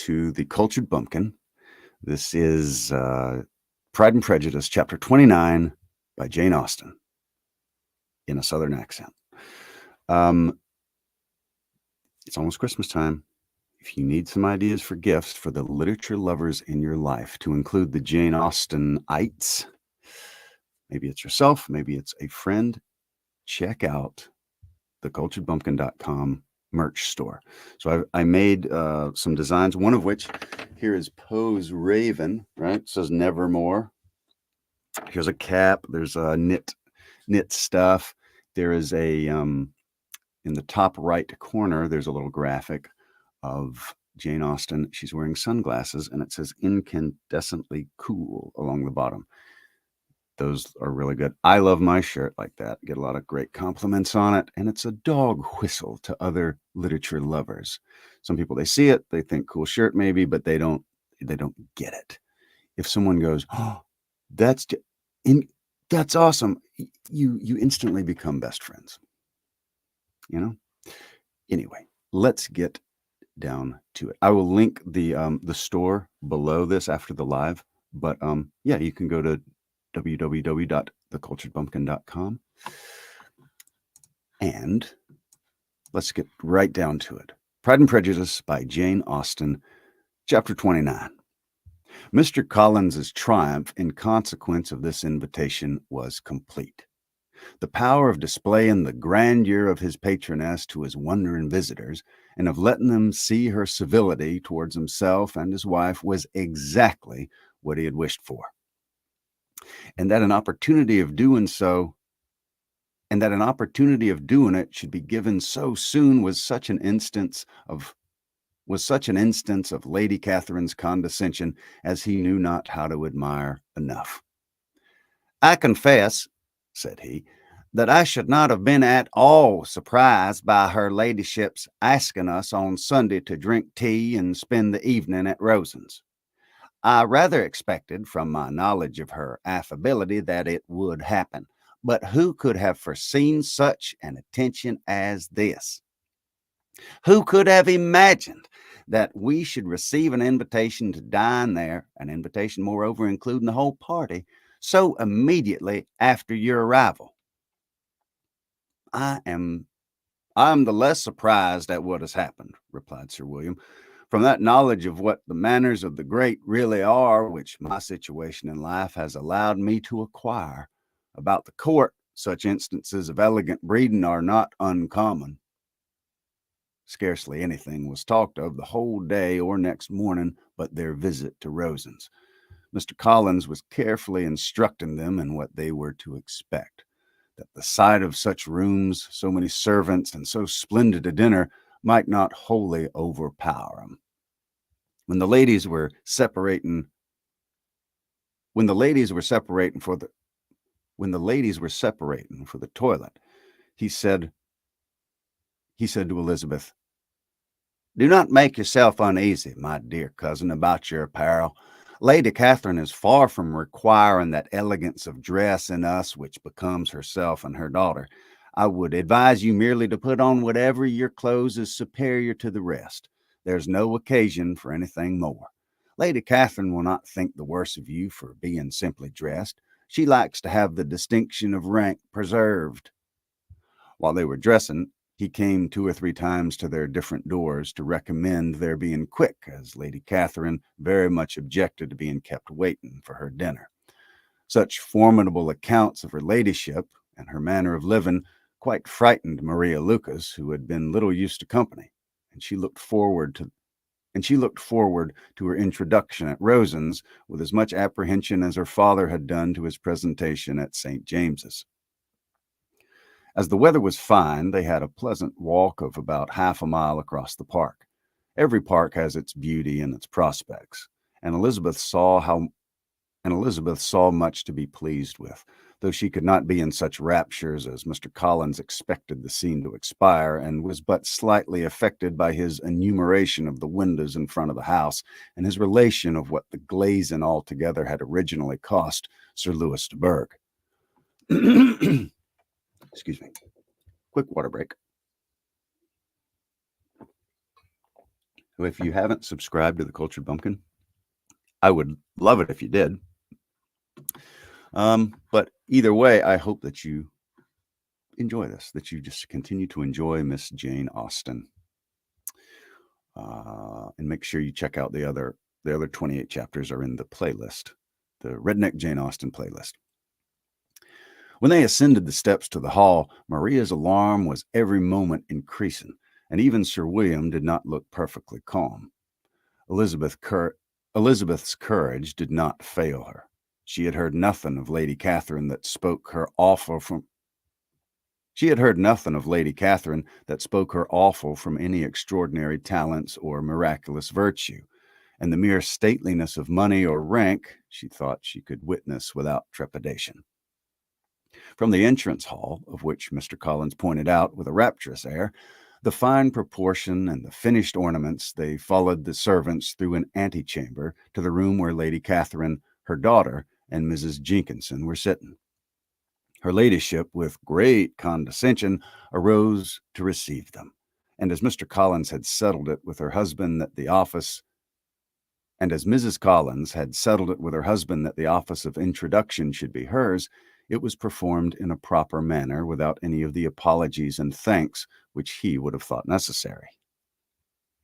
to The Cultured Bumpkin. This is Pride and Prejudice, Chapter 29 by Jane Austen in a Southern accent. It's almost Christmas time. If you need some ideas for gifts for the literature lovers in your life to include the Jane Austenites, maybe it's yourself, maybe it's a friend, check out theculturedbumpkin.com merch store. So I made some designs, one of which here is Poe's Raven, right? It says Nevermore. Here's a cap. There's a knit stuff. There is a in the top right corner, there's a little graphic of Jane Austen. She's wearing sunglasses, and it says incandescently cool along the bottom. Those are really good. I love my shirt like that. Get a lot of great compliments on it. And it's a dog whistle to other literature lovers. Some people, they see it, they think cool shirt maybe, but they don't get it. If someone goes, oh, that's awesome, you instantly become best friends. You know? Anyway, let's get down to it. I will link the store below this after the live, but yeah, you can go to www.theculturedbumpkin.com. And let's get right down to it. Pride and Prejudice by Jane Austen, Chapter 29. Mr. Collins's triumph in consequence of this invitation was complete. The power of displaying the grandeur of his patroness to his wondering visitors, and of letting them see her civility towards himself and his wife, was exactly what he had wished for. And that an opportunity of doing it should be given so soon was such an instance of Lady Catherine's condescension as he knew not how to admire enough. I confess, said he, that I should not have been at all surprised by her ladyship's asking us on Sunday to drink tea and spend the evening at Rosen's. I rather expected, from my knowledge of her affability, that it would happen. But who could have foreseen such an attention as this? Who could have imagined that we should receive an invitation to dine there, an invitation, moreover, including the whole party, so immediately after your arrival? I am the less surprised at what has happened, replied Sir William, from that knowledge of what the manners of the great really are, which my situation in life has allowed me to acquire. About the court, such instances of elegant breeding are not uncommon. Scarcely anything was talked of the whole day or next morning but their visit to Rosen's. Mr. Collins was carefully instructing them in what they were to expect, that the sight of such rooms, so many servants, and so splendid a dinner might not wholly overpower them. When the ladies were separating for the toilet, he said to Elizabeth, "Do not make yourself uneasy, my dear cousin, about your apparel. Lady Catherine is far from requiring that elegance of dress in us which becomes herself and her daughter. I would advise you merely to put on whatever your clothes is superior to the rest. There's no occasion for anything more. Lady Catherine will not think the worse of you for being simply dressed. She likes to have the distinction of rank preserved." While they were dressing, he came 2 or 3 times to their different doors to recommend their being quick, as Lady Catherine very much objected to being kept waiting for her dinner. Such formidable accounts of her ladyship and her manner of living quite frightened Maria Lucas, who had been little used to company, and she looked forward to her introduction at Rosen's with as much apprehension as her father had done to his presentation at St. James's. As the weather was fine, they had a pleasant walk of about half a mile across the park. Every park has its beauty and its prospects, and Elizabeth saw much to be pleased with, though she could not be in such raptures as Mr. Collins expected the scene to expire, and was but slightly affected by his enumeration of the windows in front of the house, and his relation of what the glazing altogether had originally cost Sir Louis de Bourgh. Excuse me. Quick water break. If you haven't subscribed to the Cultured Bumpkin, I would love it if you did. But either way, I hope that you enjoy this, that you just continue to enjoy Miss Jane Austen. And make sure you check out the other 28 chapters are in the playlist, the Redneck Jane Austen playlist. When they ascended the steps to the hall, Maria's alarm was every moment increasing, and even Sir William did not look perfectly calm. Elizabeth's courage did not fail her. She had heard nothing of Lady Catherine that spoke her awful from any extraordinary talents or miraculous virtue, and the mere stateliness of money or rank she thought she could witness without trepidation. From the entrance hall, of which Mr. Collins pointed out with a rapturous air, the fine proportion and the finished ornaments, they followed the servants through an antechamber to the room where Lady Catherine, her daughter, and Mrs. Jenkinson were sitting. Her ladyship, with great condescension, arose to receive them, and as Mr. Collins had settled it with her husband that the office and as Mrs. Collins had settled it with her husband that the office of introduction should be hers, it was performed in a proper manner without any of the apologies and thanks which he would have thought necessary.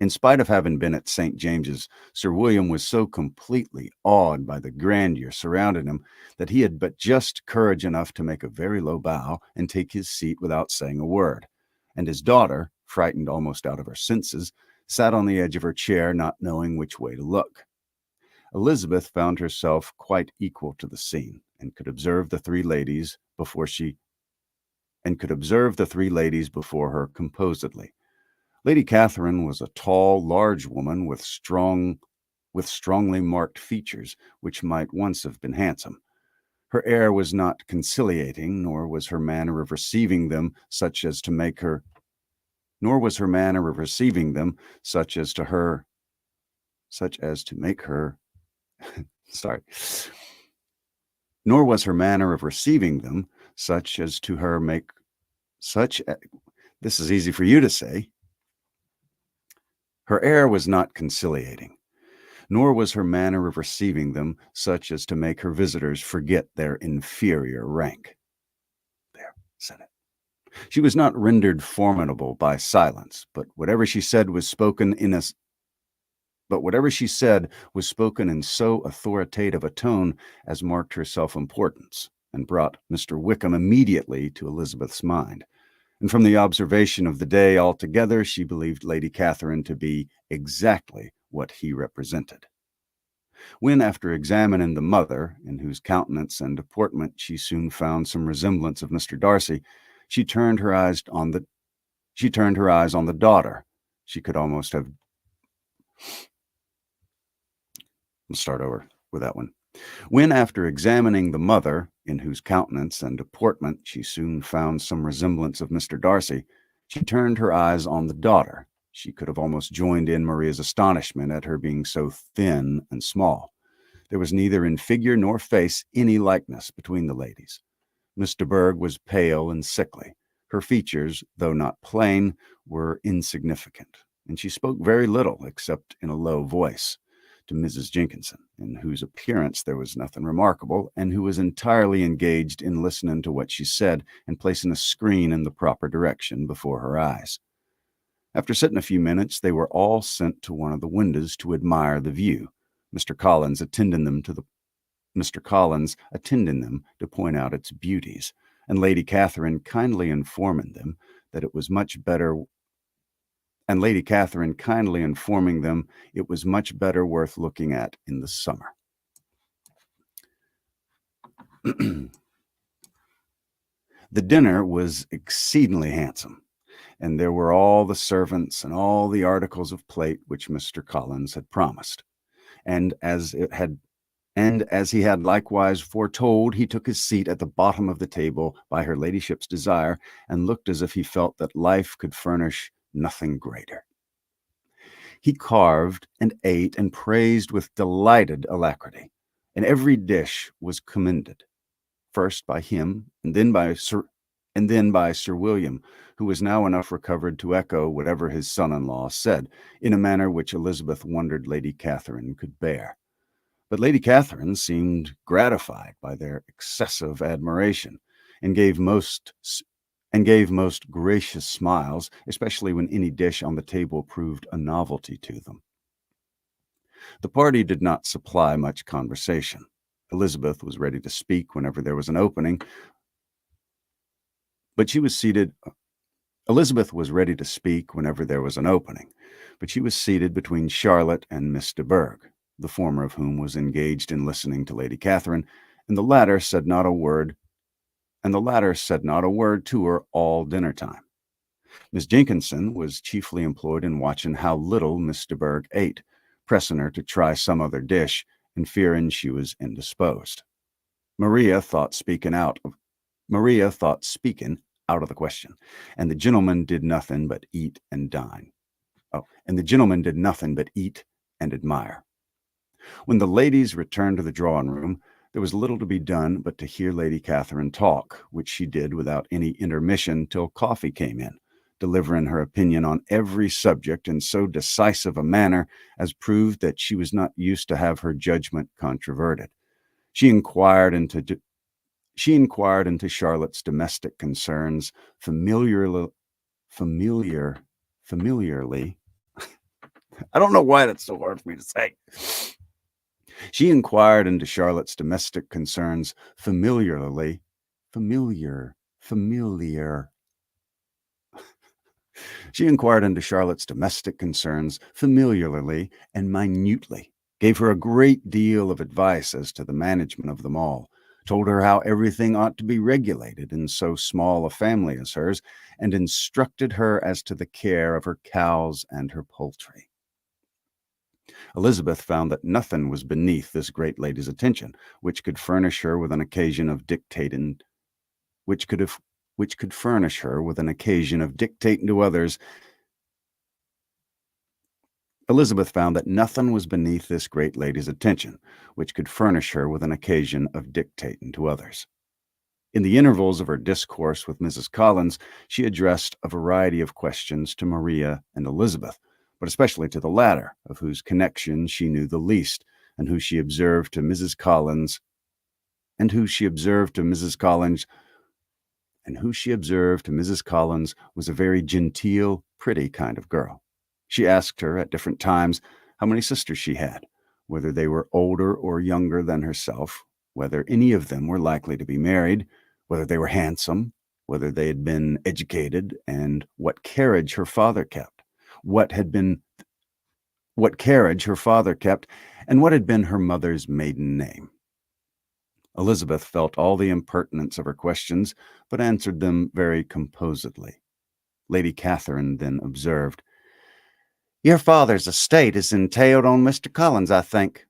In spite of having been at St. James's, Sir William was so completely awed by the grandeur surrounding him that he had but just courage enough to make a very low bow and take his seat without saying a word, and his daughter, frightened almost out of her senses, sat on the edge of her chair, not knowing which way to look. Elizabeth found herself quite equal to the scene, and could observe the three ladies before her composedly. Lady Catherine was a tall, large woman with strongly marked features, which might once have been handsome. Her air was not conciliating, nor was her manner of receiving them such as to make her sorry. Nor was her manner of receiving them such as to her make such. This is easy for you to say. Her air was not conciliating, nor was her manner of receiving them such as to make her visitors forget their inferior rank. There, said it. She was not rendered formidable by silence, but whatever she said was spoken in so authoritative a tone as marked her self-importance, and brought Mr. Wickham immediately to Elizabeth's mind. And from the observation of the day altogether, she believed Lady Catherine to be exactly what he represented. When, after examining the mother, in whose countenance and deportment she soon found some resemblance of Mr. Darcy, she turned her eyes on the daughter. She could almost have... Let's start over with that one. When, after examining the mother, in whose countenance and deportment she soon found some resemblance of Mr. Darcy, she turned her eyes on the daughter, she could have almost joined in Maria's astonishment at her being so thin and small. There was neither in figure nor face any likeness between the ladies. Miss de Bourgh was pale and sickly. Her features, though not plain, were insignificant, and she spoke very little except in a low voice to Mrs. Jenkinson, in whose appearance there was nothing remarkable, and who was entirely engaged in listening to what she said and placing a screen in the proper direction before her eyes. After sitting a few minutes, they were all sent to one of the windows to admire the view, Mr. Collins attending them to point out its beauties, and Lady Catherine kindly informing them it was much better worth looking at in the summer. The dinner was exceedingly handsome, and there were all the servants and all the articles of plate which Mr. Collins had promised. And as he had likewise foretold, he took his seat at the bottom of the table by her ladyship's desire, and looked as if he felt that life could furnish nothing greater. He carved and ate and praised with delighted alacrity, and every dish was commended, first by him and then by Sir and then by Sir William, who was now enough recovered to echo whatever his son-in-law said, in a manner which Elizabeth wondered Lady Catherine could bear. But Lady Catherine seemed gratified by their excessive admiration, and gave most gracious smiles, especially when any dish on the table proved a novelty to them. The party did not supply much conversation. Elizabeth was ready to speak whenever there was an opening, but she was seated. Elizabeth was ready to speak whenever there was an opening, but she was seated between Charlotte and Miss de Bourgh, the former of whom was engaged in listening to Lady Catherine, and the latter said not a word to her all dinner time. Miss Jenkinson was chiefly employed in watching how little Miss de Bourgh ate, pressing her to try some other dish, and fearing she was indisposed. Maria thought speaking out of the question, and the gentlemen did nothing but eat and dine. And the gentlemen did nothing but eat and admire. When the ladies returned to the drawing-room, there was little to be done but to hear Lady Catherine talk, which she did without any intermission till coffee came in, delivering her opinion on every subject in so decisive a manner as proved that she was not used to have her judgment controverted. She inquired into Charlotte's domestic concerns familiarly. I don't know why that's so hard for me to say. She inquired into Charlotte's domestic concerns familiarly. She inquired into Charlotte's domestic concerns familiarly and minutely, gave her a great deal of advice as to the management of them all, told her how everything ought to be regulated in so small a family as hers, and instructed her as to the care of her cows and her poultry. Elizabeth found that nothing was beneath this great lady's attention, which could furnish her with an occasion of dictating to others. Elizabeth found that nothing was beneath this great lady's attention, which could furnish her with an occasion of dictating to others. In the intervals of her discourse with Mrs. Collins, she addressed a variety of questions to Maria and Elizabeth, but especially to the latter, of whose connection she knew the least, and who she observed to Mrs. Collins was a very genteel, pretty kind of girl. She asked her at different times how many sisters she had, whether they were older or younger than herself, whether any of them were likely to be married, whether they were handsome, whether they had been educated, and what carriage her father kept, and what had been her mother's maiden name. Elizabeth felt all the impertinence of her questions, but answered them very composedly. Lady Catherine then observed, "Your father's estate is entailed on Mr. Collins, I think.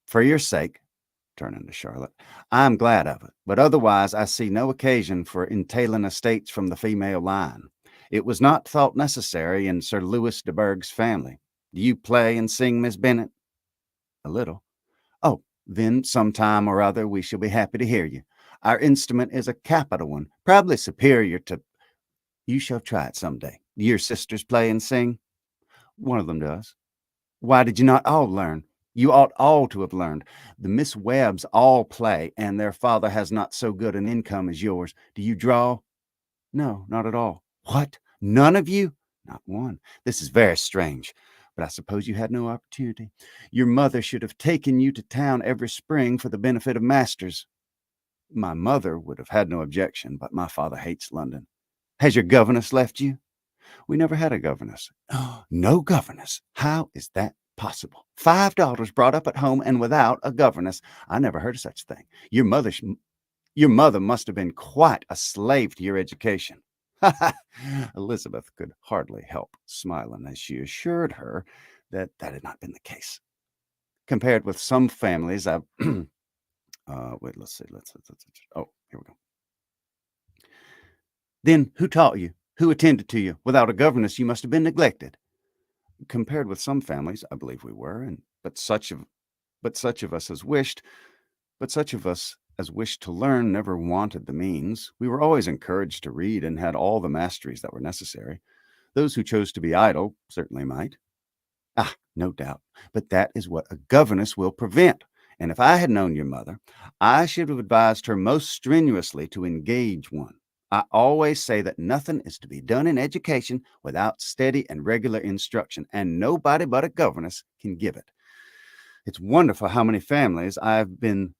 For your sake," turning to Charlotte, "I am glad of it, but otherwise I see no occasion for entailing estates from the female line. It was not thought necessary in Sir Louis de Bourgh's family. Do you play and sing, Miss Bennet?" "A little." "Oh, then some time or other we shall be happy to hear you. Our instrument is a capital one, probably superior to—" "You shall try it some day. Do your sisters play and sing?" "One of them does." "Why did you not all learn? You ought all to have learned. The Miss Webbs all play, and their father has not so good an income as yours. Do you draw?" "No, not at all." "What? None of you?" "Not one. This is very strange. But I suppose you had no opportunity. Your mother should have taken you to town every spring for the benefit of masters." "My mother would have had no objection, but my father hates London." "Has your governess left you?" "We never had a governess." "No governess? How is that possible? 5 daughters brought up at home and without a governess. I never heard of such a thing. Your mother must have been quite a slave to your education." Elizabeth could hardly help smiling as she assured her that that had not been the case. Compared with some families, let's see. Oh, here we go. "Then who taught you? Who attended to you? Without a governess, you must have been neglected." "Compared with some families, I believe we were, but such of us as wished to learn never wanted the means. We were always encouraged to read and had all the masteries that were necessary. Those who chose to be idle certainly might. Ah, no doubt. But that is what a governess will prevent. And if I had known your mother, I should have advised her most strenuously to engage one. I always say that nothing is to be done in education without steady and regular instruction, and nobody but a governess can give it. It's wonderful how many families I have been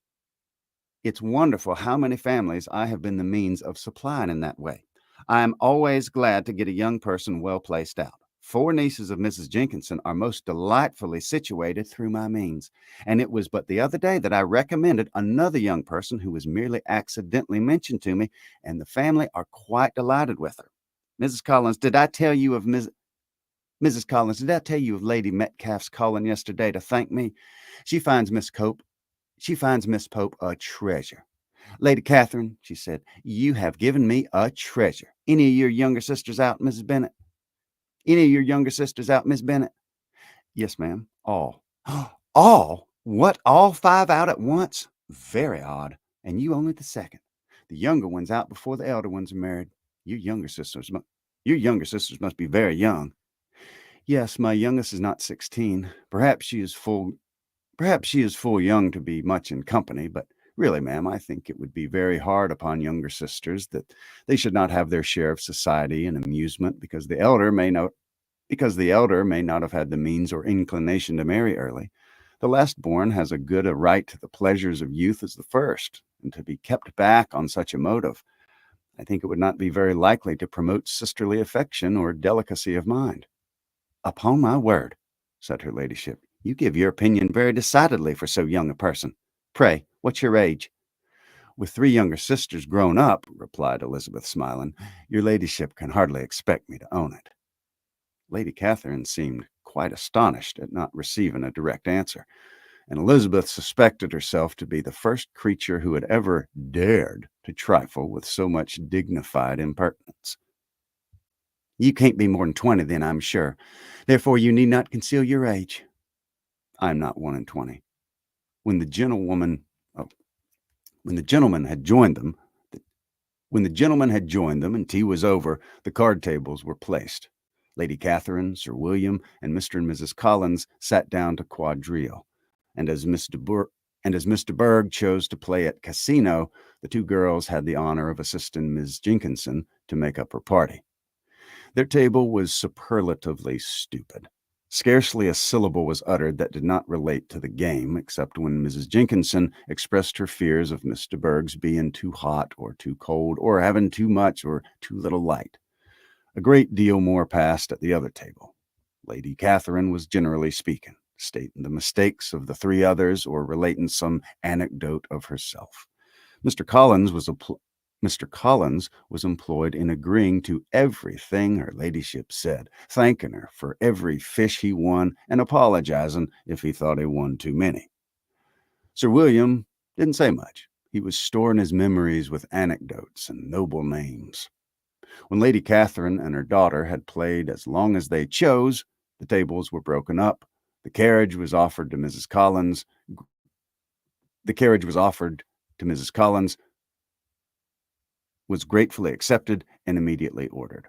It's wonderful how many families I have been the means of supplying in that way. I am always glad to get a young person well placed out. 4 nieces of Mrs. Jenkinson are most delightfully situated through my means, and it was but the other day that I recommended another young person who was merely accidentally mentioned to me, and the family are quite delighted with her. Mrs. Collins, did I tell you of Mrs. Collins, did I tell you of Lady Metcalfe's calling yesterday to thank me? She finds Miss Cope she finds Miss Pope a treasure. Lady Catherine, she said, you have given me a treasure. Any of your younger sisters out, Mrs. Bennet? Any of your younger sisters out, Miss Bennet? Yes, ma'am. All. All? What? All 5 out at once? Very odd. And you only the second. The younger one's out before the elder ones are married. Your younger sisters must be very young. Yes, my youngest is not 16. Perhaps she is full young to be much in company, but really, ma'am, I think it would be very hard upon younger sisters that they should not have their share of society and amusement because the elder may not have had the means or inclination to marry early. The last born has as good a right to the pleasures of youth as the first, and to be kept back on such a motive, I think it would not be very likely to promote sisterly affection or delicacy of mind. Upon my word, said her ladyship, you give your opinion very decidedly for so young a person. Pray, what's your age? With 3 younger sisters grown up, replied Elizabeth, smiling, your ladyship can hardly expect me to own it. Lady Catherine seemed quite astonished at not receiving a direct answer, and Elizabeth suspected herself to be the first creature who had ever dared to trifle with so much dignified impertinence. You can't be more than 20, then, I'm sure. Therefore, you need not conceal your age. I am not 1 and 20. When the gentleman had joined them, and tea was over, the card tables were placed. Lady Catherine, Sir William, and Mr. and Mrs. Collins sat down to quadrille, and as Miss de Bourgh chose to play at casino, the 2 girls had the honor of assisting Miss Jenkinson to make up her party. Their table was superlatively stupid. Scarcely a syllable was uttered that did not relate to the game, except when Mrs. Jenkinson expressed her fears of Miss de Bourgh's being too hot or too cold, or having too much or too little light. A great deal more passed at the other table. Lady Catherine was generally speaking, stating the mistakes of the 3 others, or relating some anecdote of herself. Mr. Collins was employed in agreeing to everything her ladyship said, thanking her for every fish he won, and apologizing if he thought he won too many. Sir William didn't say much. He was storing his memories with anecdotes and noble names. When Lady Catherine and her daughter had played as long as they chose, the tables were broken up. The carriage was offered to Mrs. Collins. Was gratefully accepted and immediately ordered.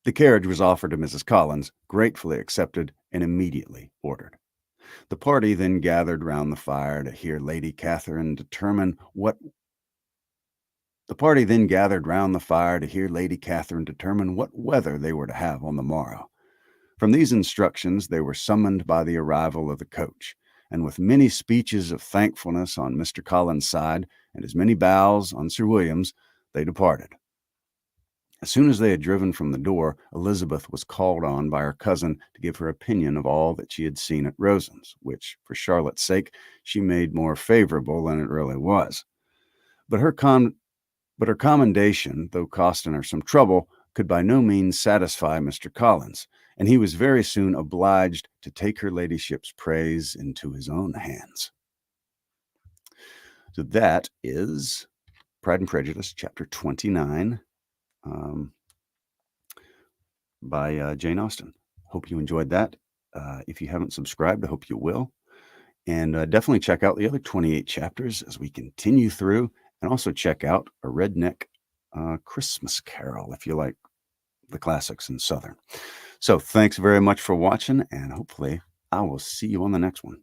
The carriage was offered to Mrs. Collins, gratefully accepted, and immediately ordered. The party then gathered round the fire to hear Lady Catherine determine what weather they were to have on the morrow. From these instructions they were summoned by the arrival of the coach, and with many speeches of thankfulness on Mr. Collins' side, and as many bows on Sir William's, they departed. As soon as they had driven from the door, Elizabeth was called on by her cousin to give her opinion of all that she had seen at Roselands, which, for Charlotte's sake, she made more favorable than it really was. But her commendation, though costing her some trouble, could by no means satisfy Mr. Collins, and he was very soon obliged to take her ladyship's praise into his own hands. So that is Pride and Prejudice, chapter 29, by Jane Austen. Hope you enjoyed that. If you haven't subscribed, I hope you will. And definitely check out the other 28 chapters as we continue through, and also check out A Redneck Christmas Carol if you like the classics in Southern. So thanks very much for watching, and hopefully I will see you on the next one.